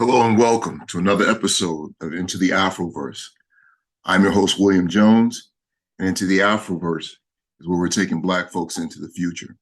Hello and welcome to another episode of Into the Afroverse. I'm your host, William Jones, and Into the Afroverse is where we're taking Black folks into the future.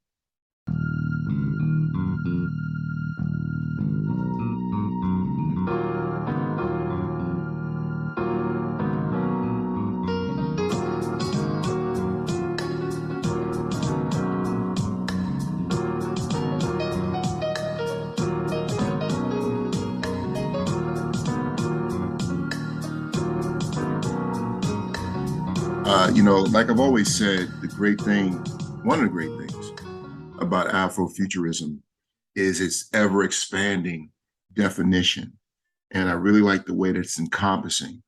Like I've always said, one of the great things about Afrofuturism is its ever expanding definition. And I really like the way that it's encompassing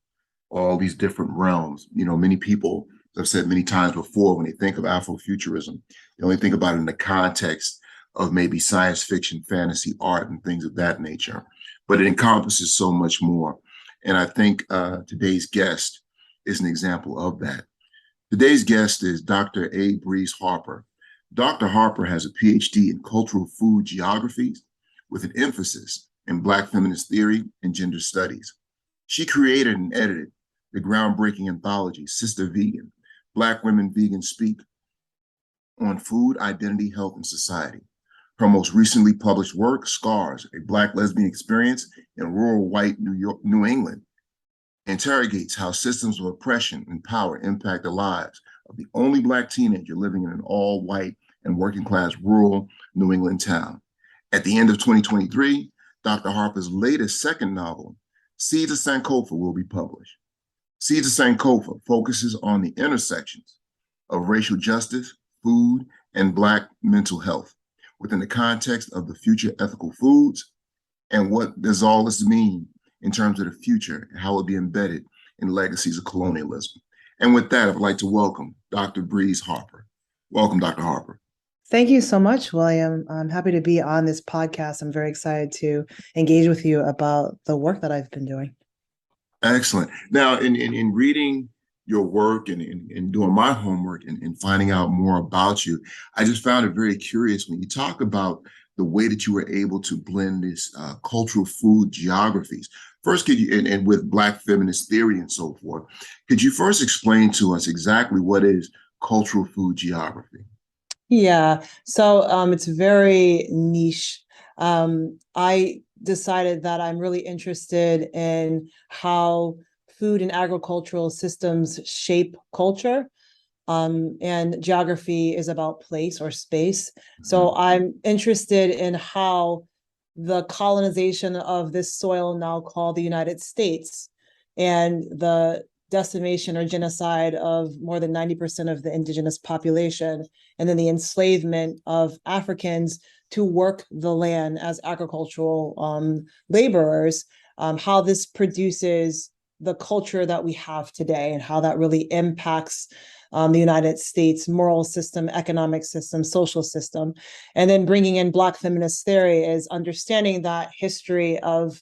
all these different realms. Many people, as I've said many times before, when they think of Afrofuturism, they only think about it in the context of maybe science fiction, fantasy, art, and things of that nature. But it encompasses so much more. And I think today's guest is an example of that. Today's guest is Dr. A. Breeze Harper. Dr. Harper has a PhD in cultural food geographies with an emphasis in Black feminist theory and gender studies. She created and edited the groundbreaking anthology, Sister Vegan, Black Women Vegan Speak on Food, Identity, Health, and Society. Her most recently published work, Scars, A Black Lesbian Experience in Rural White New England, interrogates how systems of oppression and power impact the lives of the only Black teenager living in an all-white and working-class rural New England town. At the end of 2023, Dr. Harper's latest second novel, Seeds of Sankofa, will be published. Seeds of Sankofa focuses on the intersections of racial justice, food, and Black mental health within the context of the future ethical foods and what does all this mean in terms of the future and how it will be embedded in legacies of colonialism. And with that, I'd like to welcome Dr. Breeze Harper. Welcome, Dr. Harper. Thank you so much, William. I'm happy to be on this podcast. I'm very excited to engage with you about the work that I've been doing. Excellent. Now, in reading your work and in doing my homework and finding out more about you, I just found it very curious when you talk about the way that you were able to blend this cultural food geographies. First, could you, and with Black feminist theory and so forth, could you first explain to us exactly what is cultural food geography? Yeah, so it's very niche. I decided that I'm really interested in how food and agricultural systems shape culture. And geography is about place or space. So I'm interested in how the colonization of this soil now called the United States and the decimation or genocide of more than 90% of the indigenous population, and then the enslavement of Africans to work the land as agricultural laborers, how this produces the culture that we have today and how that really impacts the United States moral system, economic system, social system. And then bringing in Black feminist theory is understanding that history of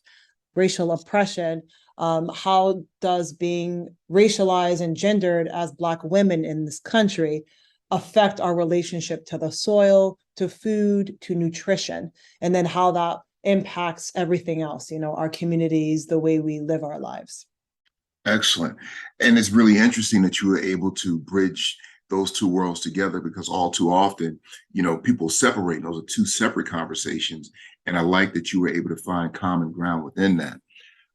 racial oppression. How does being racialized and gendered as Black women in this country affect our relationship to the soil, to food, to nutrition, and then how that impacts everything else, our communities, the way we live our lives. Excellent. And it's really interesting that you were able to bridge those two worlds together because all too often, people separate. Those are two separate conversations. And I like that you were able to find common ground within that.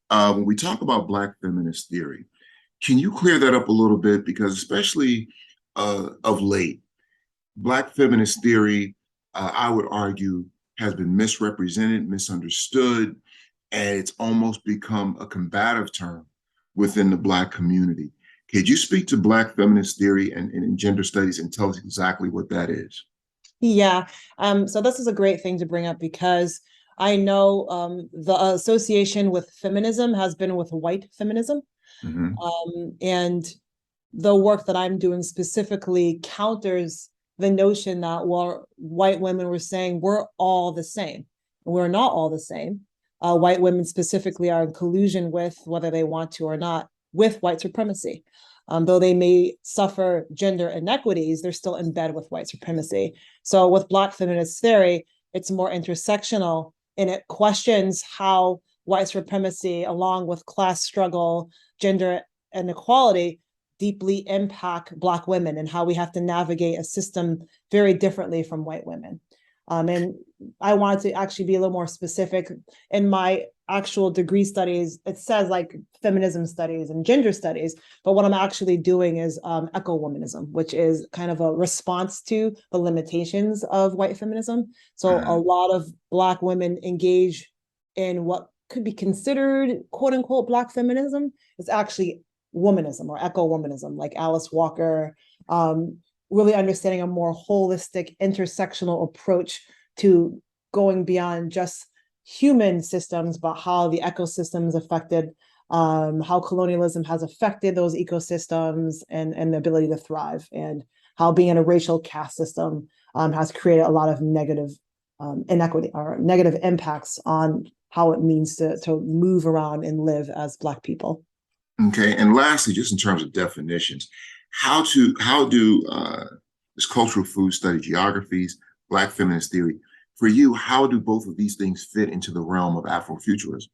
When we talk about Black feminist theory, can you clear that up a little bit? Because especially of late, Black feminist theory, I would argue, has been misrepresented, misunderstood, and it's almost become a combative term within the Black community. Could you speak to Black feminist theory and gender studies and tell us exactly what that is? Yeah, so this is a great thing to bring up because I know the association with feminism has been with white feminism. And the work that I'm doing specifically counters the notion that, well, white women were saying we're all the same. We're not all the same. White women specifically are in collusion with, whether they want to or not, with white supremacy. Though they may suffer gender inequities, they're still in bed with white supremacy. So with Black feminist theory, it's more intersectional and it questions how white supremacy, along with class struggle, gender inequality, deeply impact Black women and how we have to navigate a system very differently from white women. And I wanted to actually be a little more specific. In my actual degree studies, it says like feminism studies and gender studies, but what I'm actually doing is eco-womanism, which is kind of a response to the limitations of white feminism. So a lot of Black women engage in what could be considered quote unquote Black feminism. It's actually womanism or eco-womanism, like Alice Walker, really understanding a more holistic intersectional approach to going beyond just human systems, but how the ecosystems affected, how colonialism has affected those ecosystems and the ability to thrive, and how being in a racial caste system has created a lot of negative inequity or negative impacts on how it means to move around and live as Black people. Okay, and lastly, just in terms of definitions, how do this cultural food study, geographies, Black feminist theory, for you, how do both of these things fit into the realm of Afrofuturism?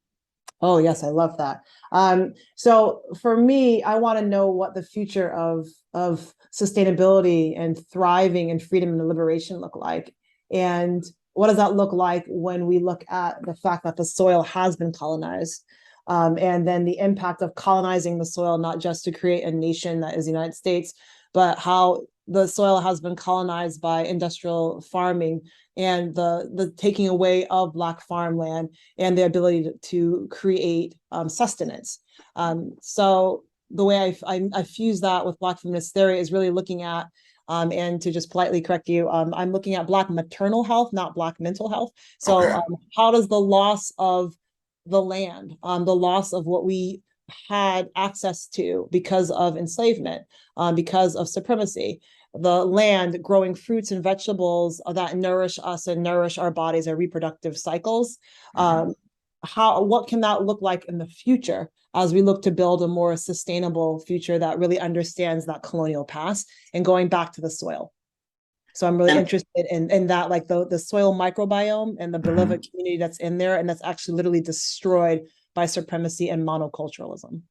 Oh, yes, I love that. So for me, I want to know what the future of sustainability and thriving and freedom and liberation look like. And what does that look like when we look at the fact that the soil has been colonized? And then the impact of colonizing the soil, not just to create a nation that is the United States, but how the soil has been colonized by industrial farming and the taking away of Black farmland and the ability to create sustenance. So the way I fuse that with Black feminist theory is really looking at, and to just politely correct you, I'm looking at Black maternal health, not Black mental health. So Okay. how does the loss of the land, the loss of what we had access to because of enslavement, because of supremacy, the land growing fruits and vegetables that nourish us and nourish our bodies, our reproductive cycles. Mhm. What can that look like in the future as we look to build a more sustainable future that really understands that colonial past and going back to the soil? So I'm really And interested in that, like the soil microbiome and the mhm. beloved community that's in there, and that's actually literally destroyed by supremacy and monoculturalism.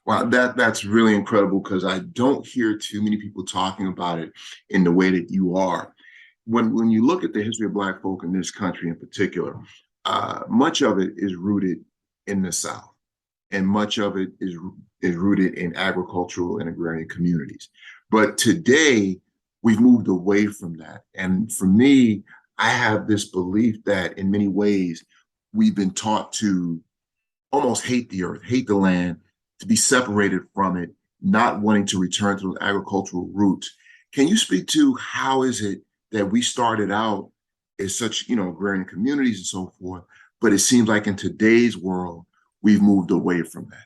Wow, that's really incredible because I don't hear too many people talking about it in the way that you are. When you look at the history of Black folk in this country in particular, much of it is rooted in the South, and much of it is rooted in agricultural and agrarian communities. But today, we've moved away from that. And for me, I have this belief that in many ways, we've been taught to almost hate the earth, hate the land, to be separated from it, not wanting to return to those agricultural roots. Can you speak to how is it that we started out as such, agrarian communities and so forth, but it seems like in today's world, we've moved away from that?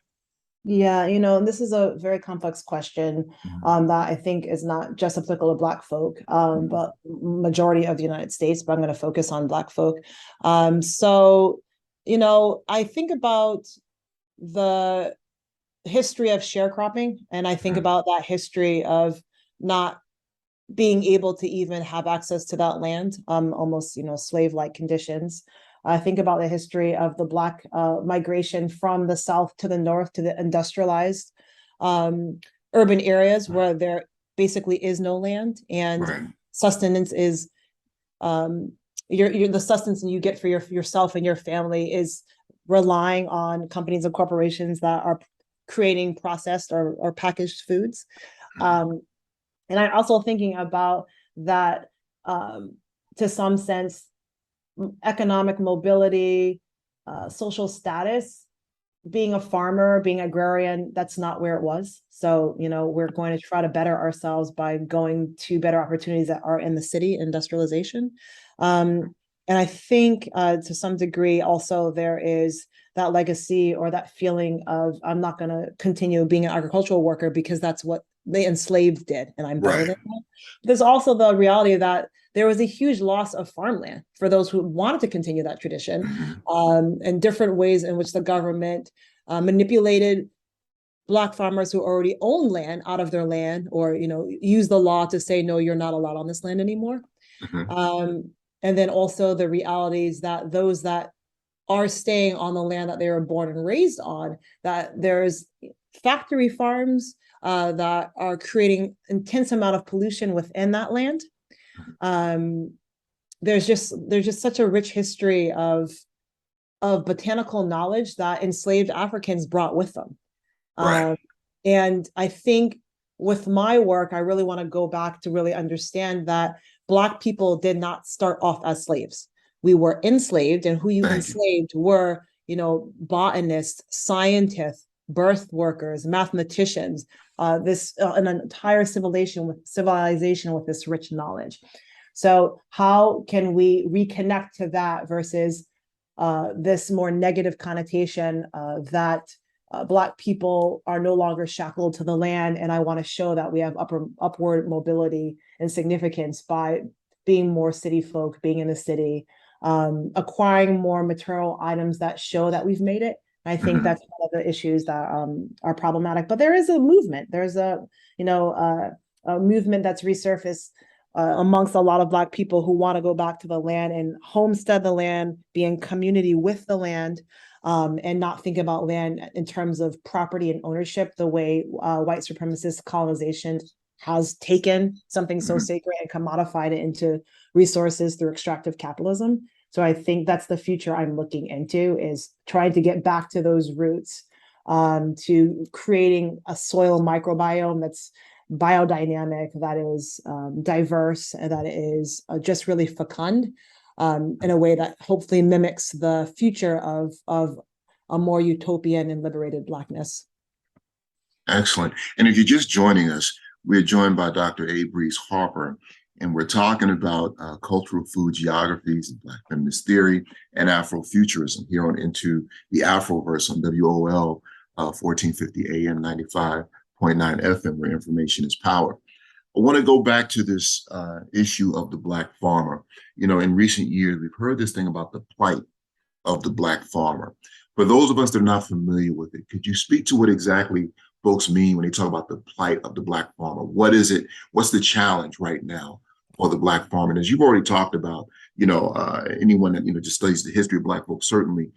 Yeah, this is a very complex question that I think is not just applicable to Black folk, Mhm. but majority of the United States. But I'm going to focus on Black folk. So, I think about the history of sharecropping, and I think Mhm. about that history of not being able to even have access to that land, almost slave-like conditions. I think about the history of the Black migration from the South to the North to the industrialized um, urban areas where there basically is no land, and Right. sustenance is the sustenance you get for yourself and your family is relying on companies and corporations that are creating processed or packaged foods. Um, and I'm also thinking about that, to some sense, economic mobility, social status. Being a farmer, being agrarian, that's not where it was. So, we're going to try to better ourselves by going to better opportunities that are in the city, industrialization. And I think to some degree also there is that legacy or that feeling of I'm not going to continue being an agricultural worker because that's what the enslaved did, and I'm better Right. than that. There's also the reality that there was a huge loss of farmland for those who wanted to continue that tradition, Mhm. and different ways in which the government manipulated Black farmers who already own land out of their land, or use the law to say no, you're not allowed on this land anymore. Mhm. um, and then also the realities that those that are staying on the land that they were born and raised on, that there's factory farms that are creating intense amount of pollution within that land. Um, there's just such a rich history of botanical knowledge that enslaved Africans brought with them. Right. Um, and I think with my work, I really want to go back to really understand that Black people did not start off as slaves. We were enslaved, and who you Thank you. enslaved were, botanists, scientists, birth workers, mathematicians, this an entire civilization with this rich knowledge. So how can we reconnect to that versus this more negative connotation that Black people are no longer shackled to the land, and I want to show that we have upward mobility and significance by being more city folk, being in the city, acquiring more material items that show that we've made it. I think Mhm. that's one of the issues that are problematic. But there is a movement. There's a movement that's resurfaced amongst a lot of Black people who want to go back to the land and homestead the land, be in community with the land, and not think about land in terms of property and ownership the way white supremacist colonization has taken something so Mhm. sacred and commodified it into resources through extractive capitalism. So I think that's the future I'm looking into, is trying to get back to those roots, to creating a soil microbiome that's biodynamic, that is diverse, and that is just really fecund, in a way that hopefully mimics the future of a more utopian and liberated Blackness. Excellent. And if you're just joining us, we're joined by Dr. Breeze Harper, and we're talking about cultural food geographies, Black feminist theory, and Afrofuturism here on Into the Afroverse on WOL 1450 AM 95.9 FM, where information is power. I want to go back to this issue of the Black farmer. In recent years, we've heard this thing about the plight of the Black farmer. For those of us that are not familiar with it, could you speak to what exactly folks mean when they talk about the plight of the Black farmer? What is it? What's the challenge right now for the Black farmer? And as you've already talked about, anyone that just studies the history of Black folks, certainly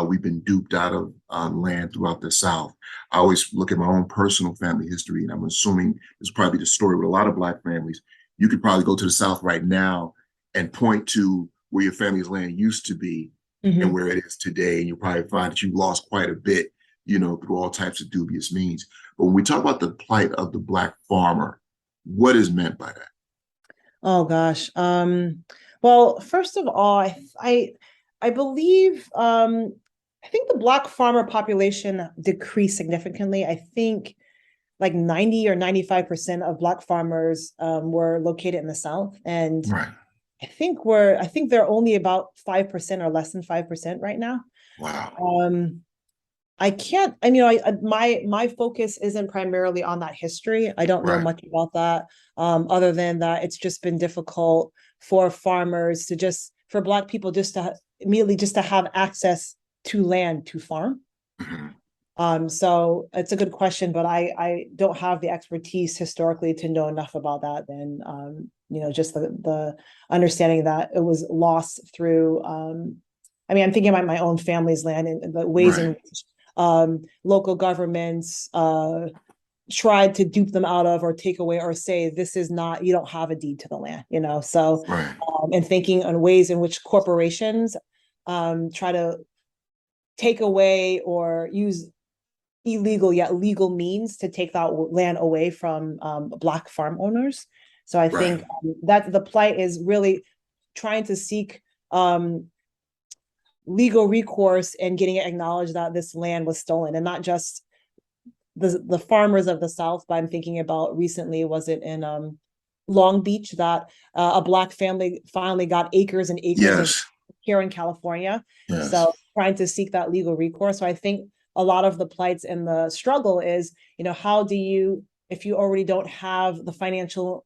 we've been duped out of land throughout the South. I always look at my own personal family history, and I'm assuming this is probably the story with a lot of Black families. You could probably go to the South right now and point to where your family's land used to be and Mm-hmm. where it is today. And you'll probably find that you've lost quite a bit, through all types of dubious means. But when we talk about the plight of the Black farmer, what is meant by that? Oh gosh. Well, first of all, I believe I think the Black farmer population decreased significantly. I think like 90 or 95% of Black farmers were located in the South. And Right. I think they're only about 5% or less than 5% right now. Wow. Um, I can't, my focus isn't primarily on that history. I don't know Right. much about that. Other than that, it's just been difficult for farmers to for Black people immediately just to have access to land to farm. Mhm. So it's a good question, but I don't have the expertise historically to know enough about that than just the understanding that it was lost through I'm thinking about my own family's land and the ways in Right. which local governments tried to dupe them out of or take away or say this is not, you don't have a deed to the land, so Right. and thinking on ways in which corporations try to take away or use illegal yet legal means to take that land away from Black farm owners. So I Right. think that the plight is really trying to seek legal recourse and getting it acknowledged that this land was stolen, and not just the farmers of the South, but I'm thinking about recently, was it in Long Beach that a Black family finally got acres and acres of Yes. here in California. Yes. So trying to seek that legal recourse. So I think a lot of the plights and the struggle is, how do you, if you already don't have the financial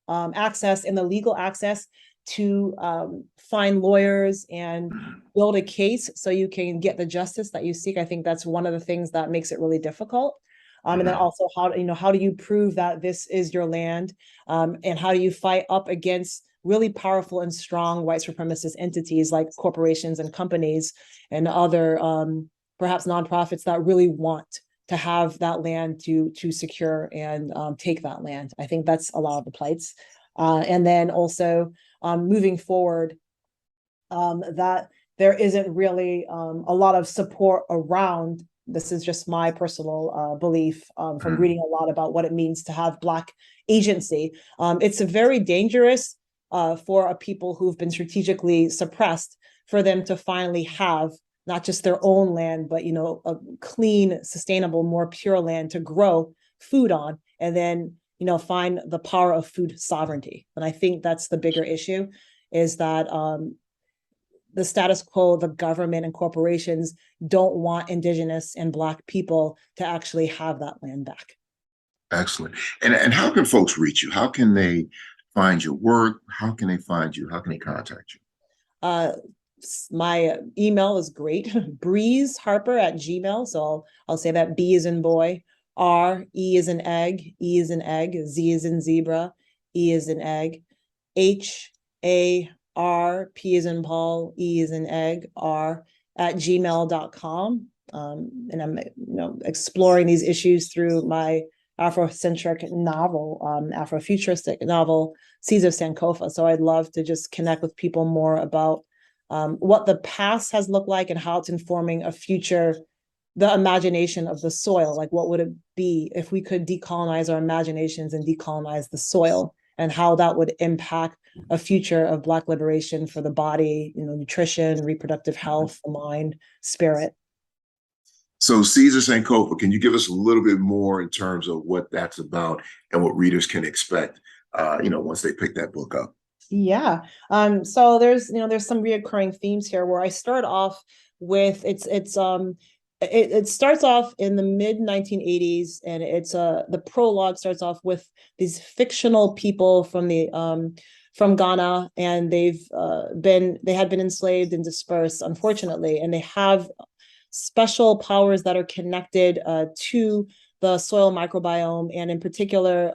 access and the legal access to find lawyers and Mhm. build a case so you can get the justice that you seek. I think that's one of the things that makes it really difficult. And then Mhm. also how do you prove that this is your land, and how do you fight up against really powerful and strong white supremacist entities like corporations and companies and other perhaps nonprofits that really want to have that land to secure and take that land. I think that's a lot of the plights. And then also moving forward, that there isn't really a lot of support around. This is just my personal belief from reading a lot about what it means to have Black agency. It's a very dangerous for a people who've been strategically suppressed for them to finally have not just their own land, but a clean, sustainable, more pure land to grow food on, and then find the power of food sovereignty. And I think that's the bigger issue, is that the status quo, the government and corporations don't want Indigenous and Black people to actually have that land back. Excellent. And how can folks reach you? How can they find your work? How can they find you? How can they contact you? My email is great, breezeharper@gmail. So I'll say that: B is in boy, R, E is in egg, E is in egg, Z is in zebra, E is in egg, HAR, P is in Paul, E is in egg, R @gmail.com. And I'm exploring these issues through my Afrocentric novel, Afrofuturistic novel, Seeds of Sankofa. So I'd love to just connect with people more about what the past has looked like and how it's informing a future, the imagination of the soil. Like, what would it be if we could decolonize our imaginations and decolonize the soil, and how that would impact a future of Black liberation for the body, nutrition, reproductive health, the mind, spirit. So Caesar Sankofa, can you give us a little bit more in terms of what that's about and what readers can expect, once they pick that book up? Yeah. So there's some reoccurring themes here where I start off with it starts off in the mid 1980s, and it's the prologue starts off with these fictional people from Ghana, and they had been enslaved and dispersed, unfortunately, and they have special powers that are connected to the soil microbiome, and in particular,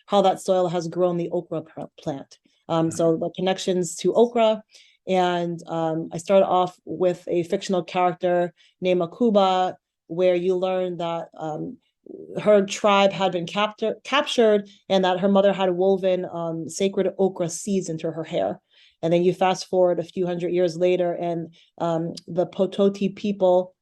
how that soil has grown the okra plant. So the connections to okra. And I started off with a fictional character named Akuba, where you learn that her tribe had been captured, and that her mother had woven sacred okra seeds into her hair. And then you fast forward a few hundred years later, and the Pototi people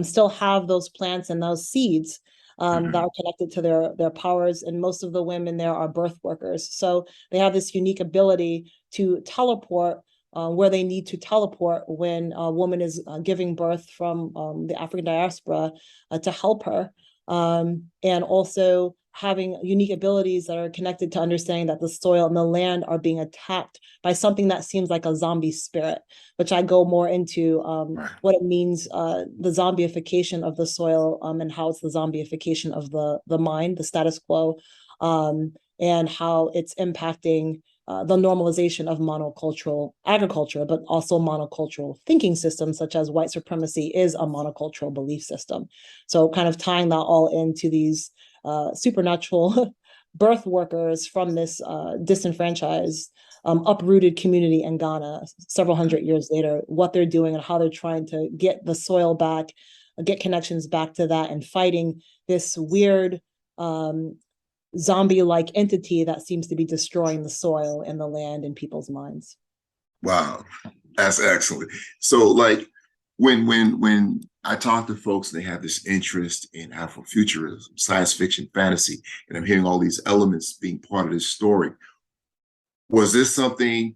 still have those plants and those seeds that are connected to their powers. And most of the women there are birth workers. So they have this unique ability to teleport where they need to teleport when a woman is giving birth from the African diaspora to help her. And also having unique abilities that are connected to understanding that the soil and the land are being attacked by something that seems like a zombie spirit, which I go more into what it means, the zombification of the soil, and how it's the zombification of the mind, the status quo, and how it's impacting the normalization of monocultural agriculture, but also monocultural thinking systems, such as white supremacy is a monocultural belief system. So kind of tying that all into these supernatural birth workers from this disenfranchised, uprooted community in Ghana several hundred years later, what they're doing and how they're trying to get the soil back, get connections back to that, and fighting this weird zombie-like entity that seems to be destroying the soil and the land in people's minds. Wow, that's excellent. So, like, when I talk to folks, they have this interest in Afrofuturism, science fiction, fantasy, and I'm hearing all these elements being part of this story. Was this something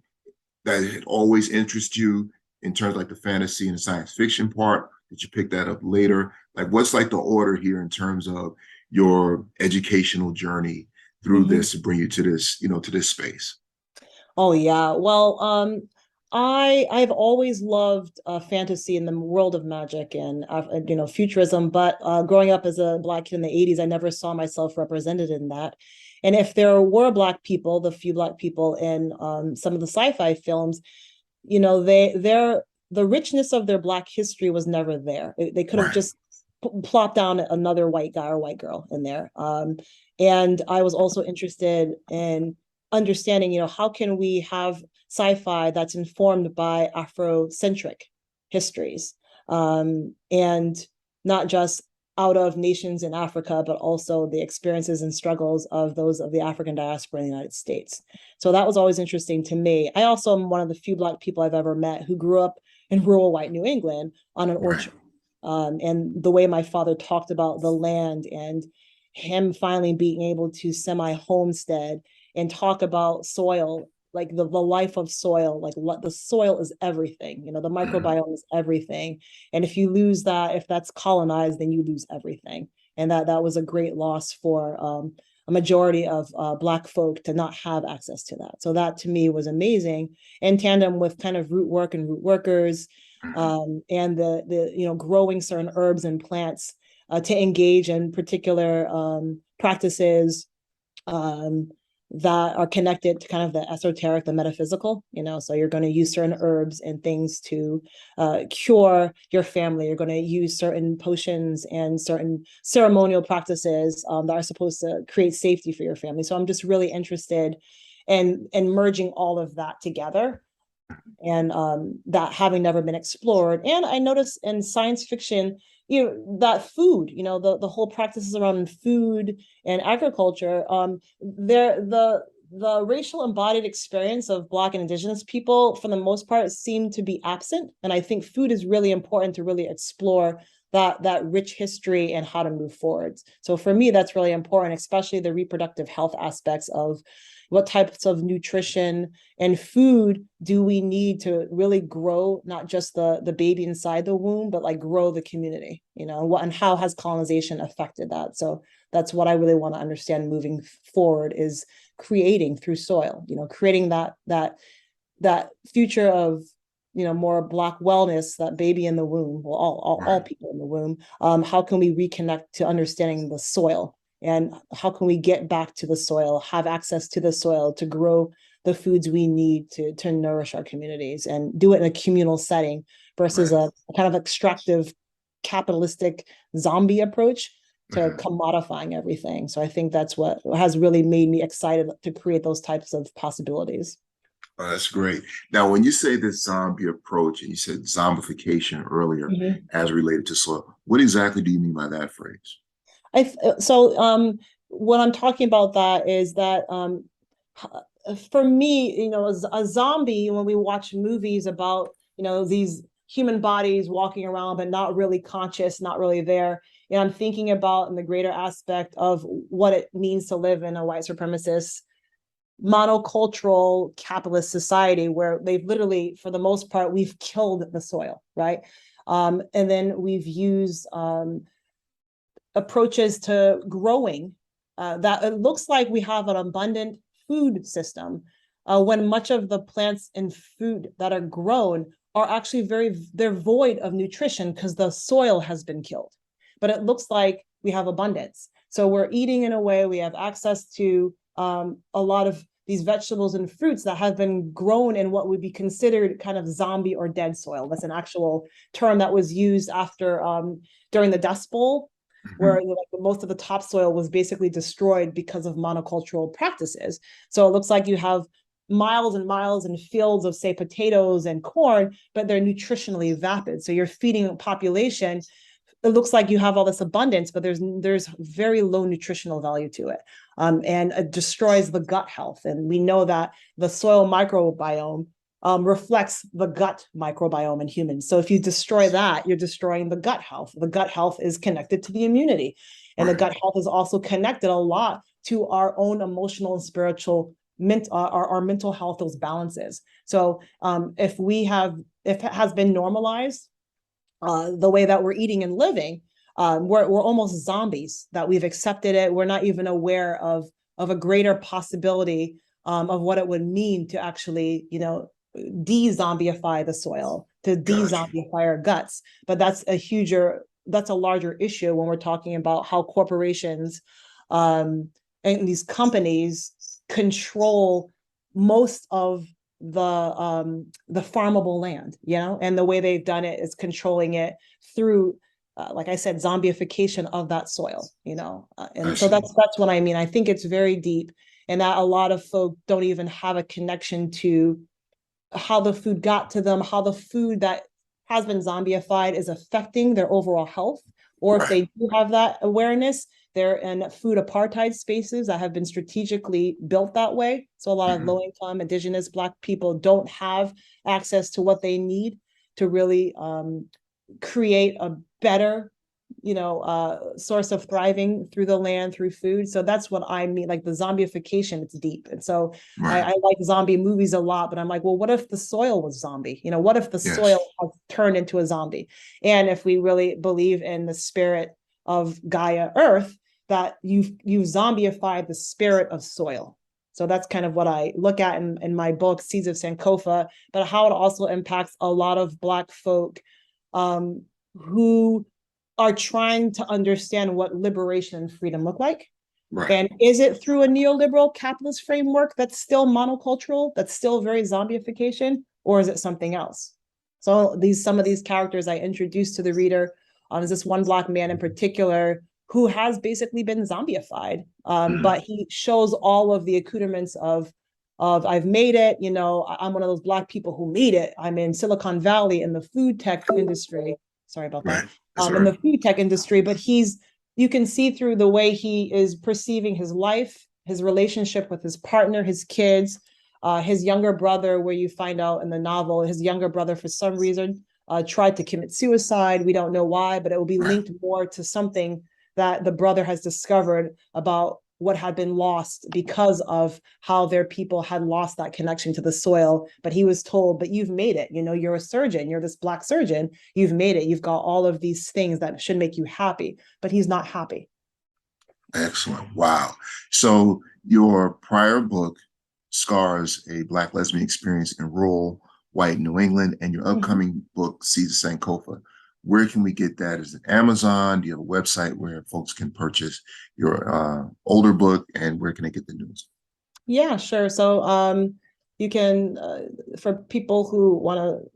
that had always interested you in terms of like the fantasy and the science fiction part? Did you pick that up later? Like, what's like the order here in terms of your educational journey through this to bring you to this, to this space? Oh yeah. Well, I've always loved fantasy in the world of magic and futurism. But growing up as a Black kid in the '80s, I never saw myself represented in that. And if there were Black people, the few Black people in some of the sci-fi films, the richness of their Black history was never there. They could have just plop down another white guy or white girl in there. And I was also interested in understanding, how can we have sci-fi that's informed by Afrocentric histories, and not just out of nations in Africa, but also the experiences and struggles of those of the African diaspora in the United States. So that was always interesting to me. I also am one of the few Black people I've ever met who grew up in rural white New England on an Right. orchard. And the way my father talked about the land and him finally being able to semi-homestead and talk about soil, like the life of soil, like the soil is everything, the Mhm. microbiome is everything. And if you lose that, if that's colonized, then you lose everything. And that was a great loss for a majority of Black folk to not have access to that. So that to me was amazing, in tandem with kind of root work and root workers, Mhm. and the growing certain herbs and plants to engage in particular practices um, that are connected to kind of the esoteric, the metaphysical, so you're going to use certain herbs and things to cure your family. You're going to use certain potions and certain ceremonial practices that are supposed to create safety for your family. So I'm just really interested in merging all of that together, and that having never been explored. And I notice in science fiction, that food, the whole practices around food and agriculture, the racial embodied experience of Black and Indigenous people, for the most part, seem to be absent. And I think food is really important to really explore that rich history and how to move forward. So for me, that's really important, especially the reproductive health aspects of what types of nutrition and food do we need to really grow not just the baby inside the womb, but like grow the community, and how has colonization affected that. So that's what I really want to understand moving forward, is creating through soil, creating that future of more Black wellness, that baby in the womb, well, all Right. people in the womb. How can we reconnect to understanding the soil, and how can we get back to the soil, have access to the soil to grow the foods we need to nourish our communities, and do it in a communal setting versus Right. a kind of extractive capitalistic zombie approach to Mhm. commodifying everything. So I think that's what has really made me excited to create those types of possibilities. Oh, that's great. Now, when you say this zombie approach, and you said zombification earlier Mhm. as related to soil, what exactly do you mean by that phrase? So what I'm talking about that is that for me, a zombie, when we watch movies about, these human bodies walking around but not really conscious, not really there, and I'm thinking about in the greater aspect of what it means to live in a white supremacist monocultural capitalist society where they've literally, for the most part, we've killed the soil, right? And then we've used approaches to growing that it looks like we have an abundant food system, when much of the plants and food that are grown are actually they're void of nutrition because the soil has been killed. But it looks like we have abundance. So we're eating in a way, we have access to a lot of these vegetables and fruits that have been grown in what would be considered kind of zombie or dead soil. That's an actual term that was used after during the Dust Bowl, Mhm. where like most of the topsoil was basically destroyed because of monocultural practices. So it looks like you have miles and miles and fields of, say, potatoes and corn, but they're nutritionally vapid. So you're feeding a population. It looks like you have all this abundance, but there's very low nutritional value to it, and it destroys the gut health. And we know that the soil microbiome reflects the gut microbiome in humans. So if you destroy that, you're destroying the gut health. The gut health is connected to the immunity, and the Right. gut health is also connected a lot to our own emotional and spiritual our mental health, those balances. So if it has been normalized, the way that we're eating and living, we're almost zombies, that we've accepted it. We're not even aware of a greater possibility of what it would mean to actually, de-zombify the soil, to Gotcha. de-zombify our guts. But that's a larger issue when we're talking about how corporations um, and these companies control most of the farmable land, and the way they've done it is controlling it through, like I said, zombification of that soil, I and so see. that's what I mean. I think it's very deep, and that a lot of folk don't even have a connection to how the food got to them, how the food that has been zombified is affecting their overall health, or if Right. they do have that awareness, they're in food apartheid spaces that have been strategically built that way. So a lot of Mhm. low-income, indigenous, Black people don't have access to what they need to really create a better, source of thriving through the land, through food. So that's what I mean, like the zombification, it's deep. And so Right. I like zombie movies a lot, but I'm like, well, what if the soil was zombie? What if the Yes. soil has turned into a zombie? And if we really believe in the spirit of Gaia Earth, that you've zombified the spirit of soil. So that's kind of what I look at in my book, Seeds of Sankofa, but how it also impacts a lot of Black folk who are trying to understand what liberation and freedom look like. Right. And is it through a neoliberal capitalist framework that's still monocultural, that's still very zombification, or is it something else? So some of these characters I introduced to the reader is this one Black man in particular who has basically been zombified, but he shows all of the accoutrements of I've made it. I'm one of those Black people who made it. I'm in Silicon Valley in the food tech industry. Sorry about that. Right. Yes, In sir. the food tech industry, but you can see through the way he is perceiving his life, his relationship with his partner, his kids, his younger brother, where you find out in the novel, his younger brother, for some reason, tried to commit suicide. We don't know why, but it will be Right. linked more to something that the brother has discovered about what had been lost because of how their people had lost that connection to the soil. But he was told, but you've made it. You're a surgeon. You're this Black surgeon. You've made it. You've got all of these things that should make you happy. But he's not happy. Excellent. Wow. So your prior book, Scars, a Black lesbian experience in rural white New England, and your upcoming book, Seeds of Sankofa, where can we get that? Is it Amazon? Do you have a website where folks can purchase your older book, and where can they get the news? Yeah, sure. So you can, for people who want to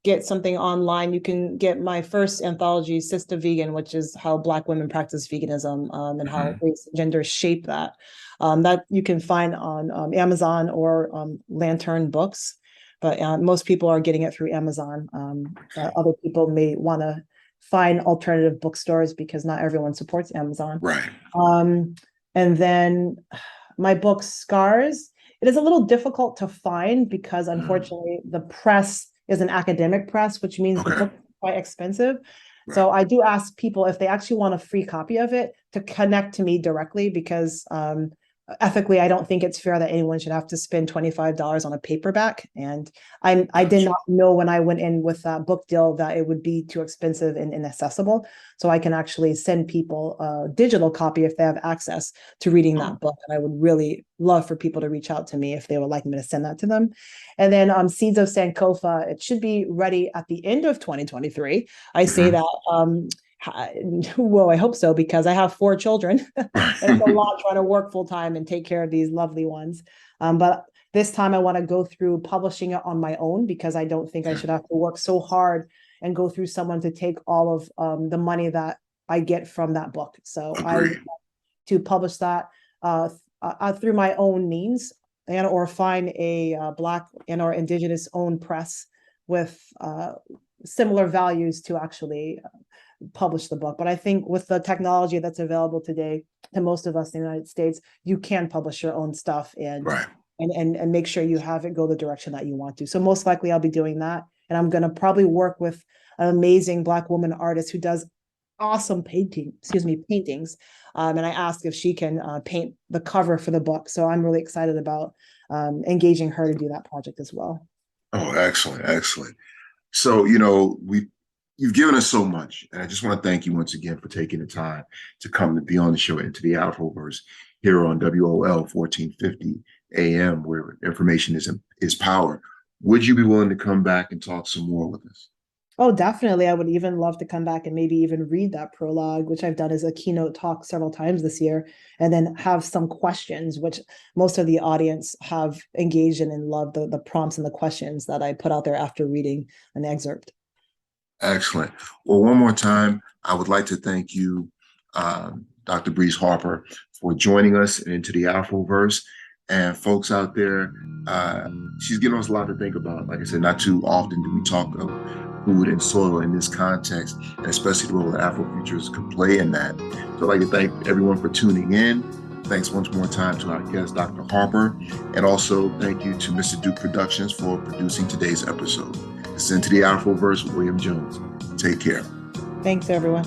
get something online, you can get my first anthology, Sister Vegan, which is how Black women practice veganism, and how race and gender shape that. That you can find on Amazon or Lantern Books, but most people are getting it through Amazon. Other people may want to find alternative bookstores because not everyone supports Amazon. Right. And then my book, Scars, it is a little difficult to find because unfortunately the press is an academic press, which means the Okay. book is quite expensive. Right. So I do ask people if they actually want a free copy of it to connect to me directly because ethically, I don't think it's fair that anyone should have to spend $25 on a paperback. And I did not know when I went in with that book deal that it would be too expensive and inaccessible. So I can actually send people a digital copy if they have access to reading that book. And I would really love for people to reach out to me if they would like me to send that to them. And then Seeds of Sankofa, it should be ready at the end of 2023. I say that well, I hope so, because I have 4 children and it's a lot trying to work full time and take care of these lovely ones. But this time I want to go through publishing it on my own because I don't think I should have to work so hard and go through someone to take all of the money that I get from that book. So I want to publish that through my own means and or find a Black and or Indigenous owned press with similar values to actually publish the book. But I think with the technology that's available today to most of us in the United States, you can publish your own stuff and make sure you have it go the direction that you want to. So most likely I'll be doing that. And I'm going to probably work with an amazing Black woman artist who does awesome paintings. And I asked if she can paint the cover for the book. So I'm really excited about engaging her to do that project as well. Oh, excellent. Excellent. So, you've given us so much, and I just want to thank you once again for taking the time to come to be on the show and to the Afroverse here on WOL 1450 AM, where information is power. Would you be willing to come back and talk some more with us? Oh, definitely. I would even love to come back and maybe even read that prologue, which I've done as a keynote talk several times this year, and then have some questions, which most of the audience have engaged in and loved the prompts and the questions that I put out there after reading an excerpt. Excellent. Well, one more time, I would like to thank you, Dr. Breeze Harper, for joining us into the Afroverse. And folks out there, she's giving us a lot to think about. Like I said, not too often do we talk of food and soil in this context, and especially the role that Afrofuturists could play in that. So I'd like to thank everyone for tuning in. Thanks once more time to our guest, Dr. Harper, and also thank you to Mr. Duke Productions for producing today's episode. This is Into the Afroverse with William Jones. Take care. Thanks, everyone.